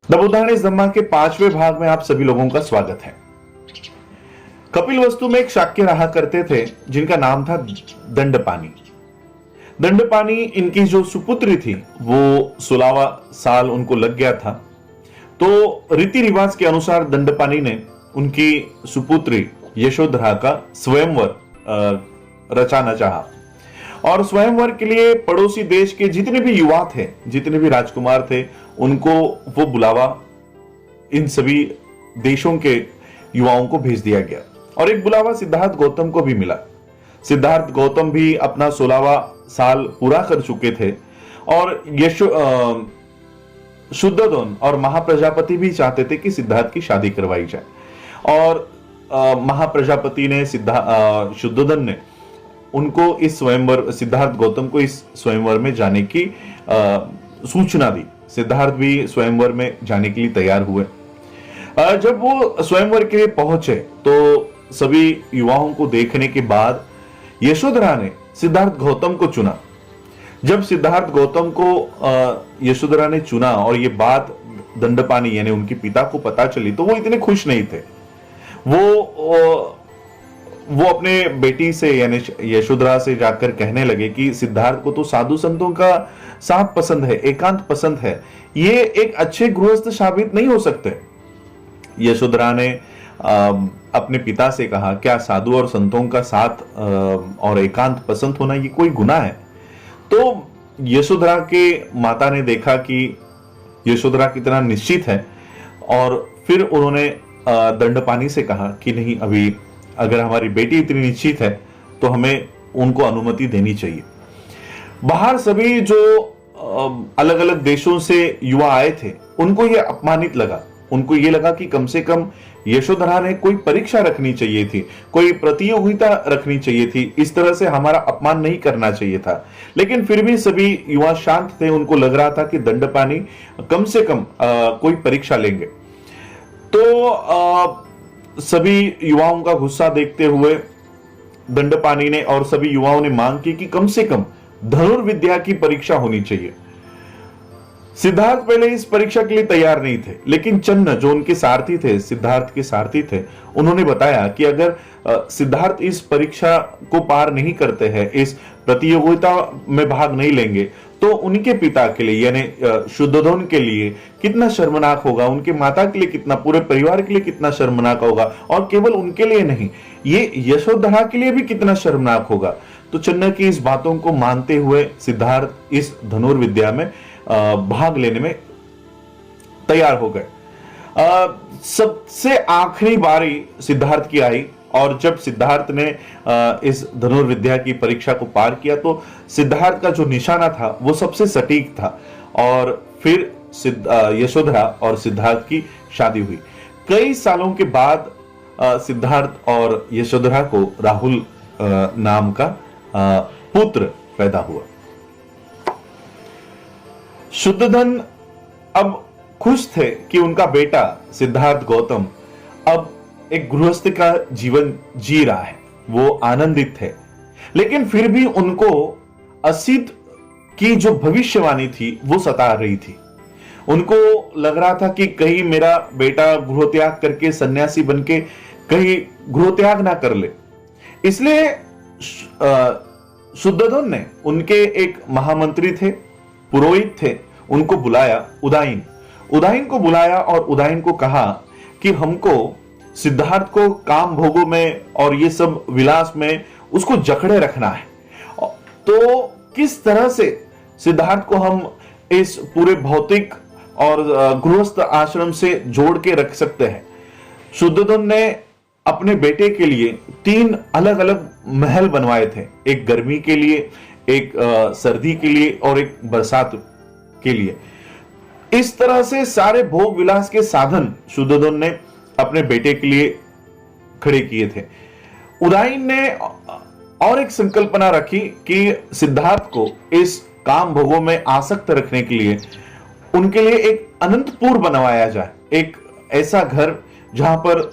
नवोत्थान इस धम्मा के 5वें भाग में आप सभी लोगों का स्वागत है। कपिलवस्तु में एक शाक्य रहा करते थे जिनका नाम था दंडपानी। दंडपानी इनकी जो सुपुत्री थी वो 16वां साल उनको लग गया था, तो रीति रिवाज के अनुसार दंडपानी ने उनकी सुपुत्री यशोधरा का स्वयंवर रचाना चाहा और स्वयंवर के लिए पड़ोसी देश के जितने भी युवा थे, जितने भी राजकुमार थे, उनको वो बुलावा इन सभी देशों के युवाओं को भेज दिया गया और एक बुलावा सिद्धार्थ गौतम को भी मिला। सिद्धार्थ गौतम भी अपना 16वां साल पूरा कर चुके थे और शुद्धोधन और महाप्रजापति भी चाहते थे कि सिद्धार्थ की शादी करवाई जाए और महाप्रजापति ने शुद्धोधन ने उनको इस स्वयंवर, सिद्धार्थ गौतम को इस स्वयंवर में जाने की सूचना दी। सिद्धार्थ भी स्वयंवर में जाने के लिए तैयार हुए। जब वो स्वयंवर के लिए पहुंचे तो सभी युवाओं को देखने के बाद यशोधरा ने सिद्धार्थ गौतम को चुना। जब सिद्धार्थ गौतम को यशोधरा ने चुना और ये बात दंडपानी यानी उनके पिता को पता चली तो वो इतने खुश नहीं थे। वो अपने बेटी से यानी यशोधरा से जाकर कहने लगे कि सिद्धार्थ को तो साधु संतों का साथ पसंद है, एकांत पसंद है, ये एक अच्छे गृहस्थ साबित नहीं हो सकते। यशोधरा ने अपने पिता से कहा, क्या साधु और संतों का साथ और एकांत पसंद होना ये कोई गुनाह है? तो यशोधरा के माता ने देखा कि यशोधरा कितना निश्चित है और फिर उन्होंने दंडपानी से कहा कि नहीं, अभी अगर हमारी बेटी इतनी निश्चित है तो हमें उनको अनुमति देनी चाहिए। बाहर सभी जो अलग अलग देशों से युवा आए थे उनको यह अपमानित लगा। उनको यह लगा कि कम से कम यशोधरा ने कोई परीक्षा रखनी चाहिए थी, कोई प्रतियोगिता रखनी चाहिए थी, इस तरह से हमारा अपमान नहीं करना चाहिए था। लेकिन फिर भी सभी युवा शांत थे। उनको लग रहा था कि दंडपानी कम से कम कोई परीक्षा लेंगे। तो सभी युवाओं का गुस्सा देखते हुए दंडपानी ने और सभी युवाओं ने मांग की कि कम से कम धनुर्विद्या की परीक्षा होनी चाहिए। सिद्धार्थ पहले इस परीक्षा के लिए तैयार नहीं थे, लेकिन चन्न जो उनके सारथी थे, सिद्धार्थ के सारथी थे, उन्होंने बताया कि अगर सिद्धार्थ इस परीक्षा को पार नहीं करते हैं, इस प्रतियोगिता में भाग नहीं लेंगे, तो उनके पिता के लिए यानी शुद्धोधन के लिए कितना शर्मनाक होगा, उनके माता के लिए कितना, पूरे परिवार के लिए कितना शर्मनाक होगा और केवल उनके लिए नहीं, ये यशोधरा के लिए भी कितना शर्मनाक होगा। तो चन्न की इस बातों को मानते हुए सिद्धार्थ इस धनुर्विद्या में भाग लेने में तैयार हो गए। सबसे आखिरी बारी सिद्धार्थ की आई और जब सिद्धार्थ ने इस धनुर्विद्या की परीक्षा को पार किया तो सिद्धार्थ का जो निशाना था वो सबसे सटीक था और फिर यशोधरा और सिद्धार्थ की शादी हुई। कई सालों के बाद सिद्धार्थ और यशोधरा को राहुल नाम का पुत्र पैदा हुआ। शुद्धोधन अब खुश थे कि उनका बेटा सिद्धार्थ गौतम अब एक गृहस्थ का जीवन जी रहा है, वो आनंदित थे। लेकिन फिर भी उनको असित की जो भविष्यवाणी थी वो सता रही थी। उनको लग रहा था कि कहीं मेरा बेटा गृह त्याग करके सन्यासी बनके कहीं गृह त्याग ना कर ले। इसलिए शुद्धोधन ने उनके एक महामंत्री थे, पुरोहित थे, उनको बुलाया, उदाइन को बुलाया और उदाइन को कहा कि हमको सिद्धार्थ को काम भोगों में और ये सब विलास में उसको जकड़े रखना है। तो किस तरह से सिद्धार्थ को हम इस पूरे भौतिक और गृहस्थ आश्रम से जोड़ के रख सकते हैं? शुद्धोधन ने अपने बेटे के लिए 3 अलग अलग महल बनवाए थे, एक गर्मी के लिए, एक सर्दी के लिए और एक बरसात के लिए। इस तरह से सारे भोग विलास के साधन शुद्धोधन ने अपने बेटे के लिए खड़े किए थे। उदाइन ने और एक संकल्पना रखी कि सिद्धार्थ को इस काम भोगों में आसक्त रखने के लिए उनके लिए एक अनंतपुर बनवाया जाए, एक ऐसा घर जहां पर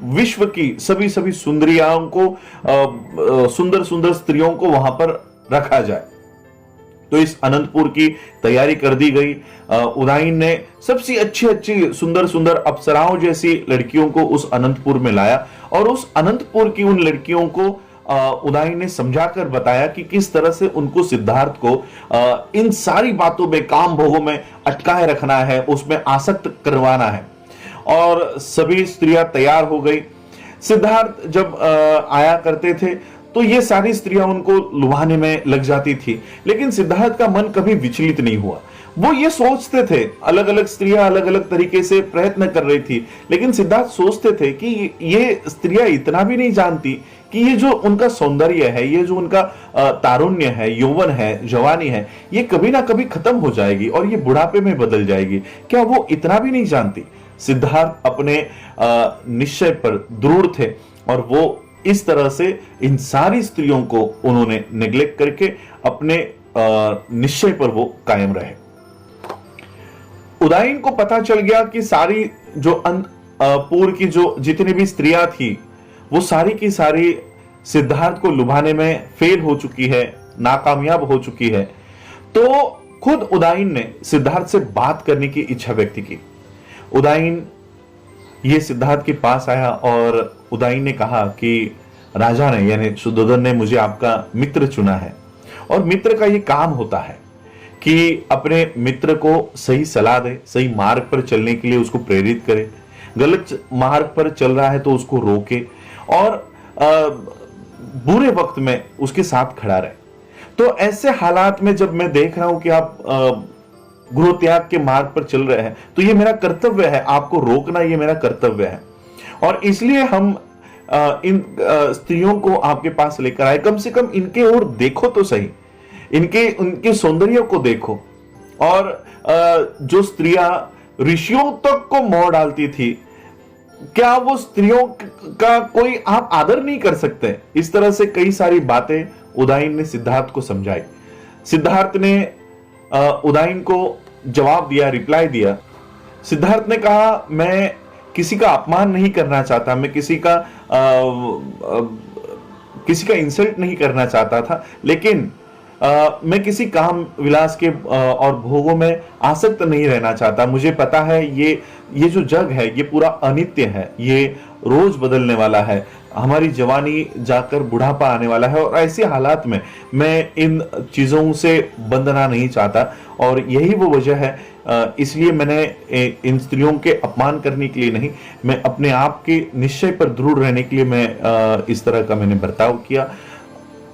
विश्व की सभी सुंदरियाओं को, सुंदर सुंदर स्त्रियों को वहां पर रखा जाए। तो इस अनंतपुर की तैयारी कर दी गई। उदाइन ने सबसे अच्छी अच्छी सुंदर सुंदर अप्सराओं जैसी लड़कियों को उस अनंतपुर में लाया और उस अनंतपुर की उन लड़कियों को उदाइन ने समझाकर बताया कि किस तरह से उनको सिद्धार्थ को इन सारी बातों में, काम भोगों में अटकाए रखना है, उसमें आसक्त करवाना है। और सभी स्त्रियां तैयार हो गई। सिद्धार्थ जब आया करते थे तो ये सारी स्त्रियां उनको लुभाने में लग जाती थी, लेकिन सिद्धार्थ का मन कभी विचलित नहीं हुआ। वो ये सोचते थे, अलग अलग स्त्रियां अलग अलग तरीके से प्रयत्न कर रही थी, लेकिन सिद्धार्थ सोचते थे कि ये स्त्रियां इतना भी नहीं जानती कि ये जो उनका सौंदर्य है, ये जो उनका तारुण्य है, यौवन है, जवानी है, ये कभी ना कभी खत्म हो जाएगी और ये बुढ़ापे में बदल जाएगी। क्या वो इतना भी नहीं जानती? सिद्धार्थ अपने निश्चय पर दृढ़ थे और वो इस तरह से इन सारी स्त्रियों को उन्होंने नेग्लेक्ट करके अपने निश्चय पर वो कायम रहे। उदाइन को पता चल गया कि सारी जो पूर्व की जो जितनी भी स्त्रियां थी वो सारी की सारी सिद्धार्थ को लुभाने में फेल हो चुकी है, नाकामयाब हो चुकी है। तो खुद उदाइन ने सिद्धार्थ से बात करने की इच्छा व्यक्त की। उदाइन ये सिद्धार्थ के पास आया और उदाइन ने कहा कि राजा ने यानी शुद्धोधन ने मुझे आपका मित्र चुना है और मित्र का ये काम होता है कि अपने मित्र को सही सलाह दे, सही मार्ग पर चलने के लिए उसको प्रेरित करे, गलत मार्ग पर चल रहा है तो उसको रोके और बुरे वक्त में उसके साथ खड़ा रहे। तो ऐसे हालात में जब मैं देख रहा हूं कि आप गृह त्याग के मार्ग पर चल रहे हैं तो ये मेरा कर्तव्य है, आपको रोकना ये मेरा कर्तव्य है। और इसलिए हम इन स्त्रियों को आपके पास लेकर आए, कम से कम इनके ओर देखो तो सही, उनके सौंदर्य को देखो। और जो स्त्रियां ऋषियों तक को मोह डालती थी, क्या वो स्त्रियों का कोई आप आदर नहीं कर सकते? इस तरह से कई सारी बातें उदाइन ने सिद्धार्थ को समझाई। सिद्धार्थ ने उदाइन को जवाब दिया, रिप्लाई दिया। सिद्धार्थ ने कहा मैं किसी का अपमान नहीं करना चाहता, मैं किसी का इंसल्ट नहीं करना चाहता था, लेकिन मैं किसी काम विलास के और भोगों में आसक्त नहीं रहना चाहता। मुझे पता है ये जो जग है ये पूरा अनित्य है, ये रोज बदलने वाला है, हमारी जवानी जाकर बुढ़ापा आने वाला है और ऐसे हालात में मैं इन चीजों से बंधना नहीं चाहता और यही वो वजह है। इसलिए मैंने इन स्त्रियों के अपमान करने के लिए नहीं, मैं अपने आप के निश्चय पर दृढ़ रहने के लिए मैं इस तरह का मैंने बर्ताव किया।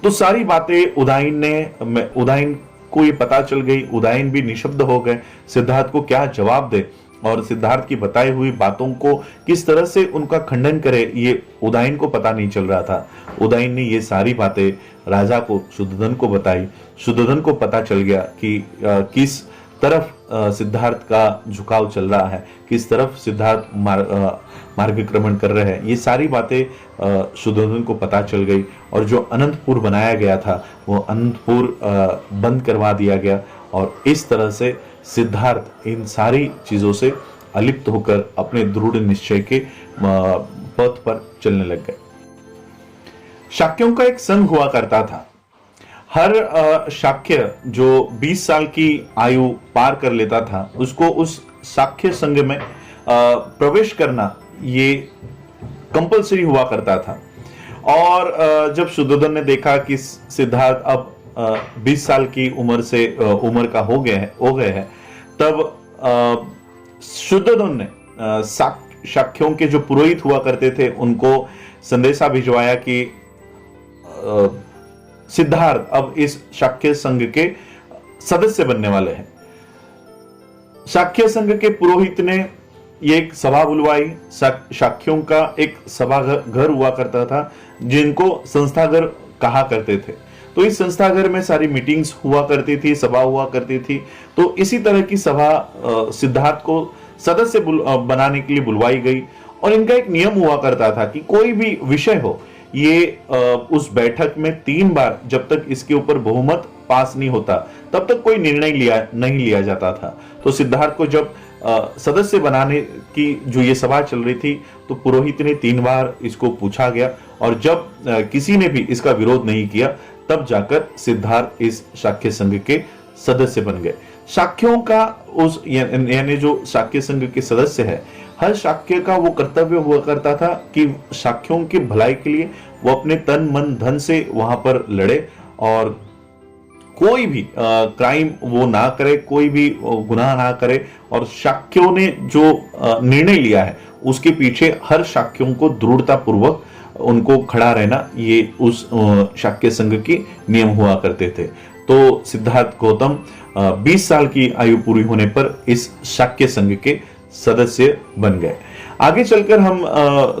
तो सारी बातें उदाइन को ये पता चल गई। उदाइन भी निशब्द हो गए, सिद्धार्थ को क्या जवाब दे और सिद्धार्थ की बताई हुई बातों को किस तरह से उनका खंडन करे ये उदाइन को पता नहीं चल रहा था। उदाइन ने ये सारी बातें राजा को, शुद्धोधन को बताई। शुद्धोधन को पता चल गया कि किस तरफ सिद्धार्थ का झुकाव चल रहा है, किस तरफ सिद्धार्थ मार्गक्रमण कर रहे हैं। ये सारी बातें शुद्धोधन को पता चल गई और जो अनंतपुर बनाया गया था वो अनंतपुर बंद करवा दिया गया और इस तरह से सिद्धार्थ इन सारी चीजों से अलिप्त होकर अपने दृढ़ निश्चय के पथ पर चलने लग गए। शाक्यों का एक संघ हुआ करता था। हर शाक्य जो 20 साल की आयु पार कर लेता था उसको उस शाक्य संघ में प्रवेश करना ये कंपलसरी हुआ करता था। और जब शुद्धोधन ने देखा कि सिद्धार्थ अब 20 साल की उम्र का हो गए हैं, तब शुद्धोधन ने शाक्यों के जो पुरोहित हुआ करते थे उनको संदेशा भिजवाया कि सिद्धार्थ अब इस शाक्य संघ के सदस्य बनने वाले हैं। शाक्य संघ के पुरोहित ने ये एक सभा बुलवाई। शाक्यों का एक सभा घर हुआ करता था जिनको संस्थाघर कहा करते थे। तो इस संस्थाघर में सारी मीटिंग्स हुआ करती थी, सभा हुआ करती थी। तो इसी तरह की सभा सिद्धार्थ को सदस्य बनाने के लिए बुलवाई गई और इनका एक नियम हुआ करता था कि कोई भी विषय हो, ये उस बैठक में 3 बार जब तक इसके ऊपर बहुमत पास नहीं होता तब तक कोई निर्णय नहीं लिया जाता था। तो सिद्धार्थ को जब सदस्य बनाने की जो ये सभा चल रही थी तो पुरोहित ने 3 बार इसको पूछा गया और जब किसी ने भी इसका विरोध नहीं किया तब जाकर सिद्धार्थ इस शाक्य संघ के सदस्य बन गए। शाक्यों का उस यानी जो शाक्य संघ के सदस्य है, हर शाक्य का वो कर्तव्य हुआ करता था कि शाक्यों की भलाई के लिए वो अपने तन मन धन से वहां पर लड़े और कोई भी क्राइम वो ना करे, कोई भी गुनाह ना करे। और शाक्यों ने जो निर्णय लिया है उसके पीछे हर शाक्यों को दृढ़ता पूर्वक उनको खड़ा रहना, ये उस शाक्य संघ की नियम हुआ करते थे। तो सिद्धार्थ गौतम 20 साल की आयु पूरी होने पर इस शाक्य संघ के सदस्य बन गए। आगे चलकर हम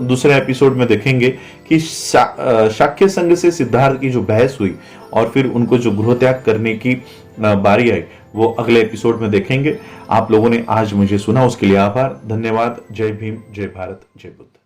दूसरे एपिसोड में देखेंगे कि शाक्य संघ से सिद्धार्थ की जो बहस हुई और फिर उनको जो गृह त्याग करने की बारी आई, वो अगले एपिसोड में देखेंगे। आप लोगों ने आज मुझे सुना, उसके लिए आभार, धन्यवाद। जय भीम, जय भारत, जय बुद्ध।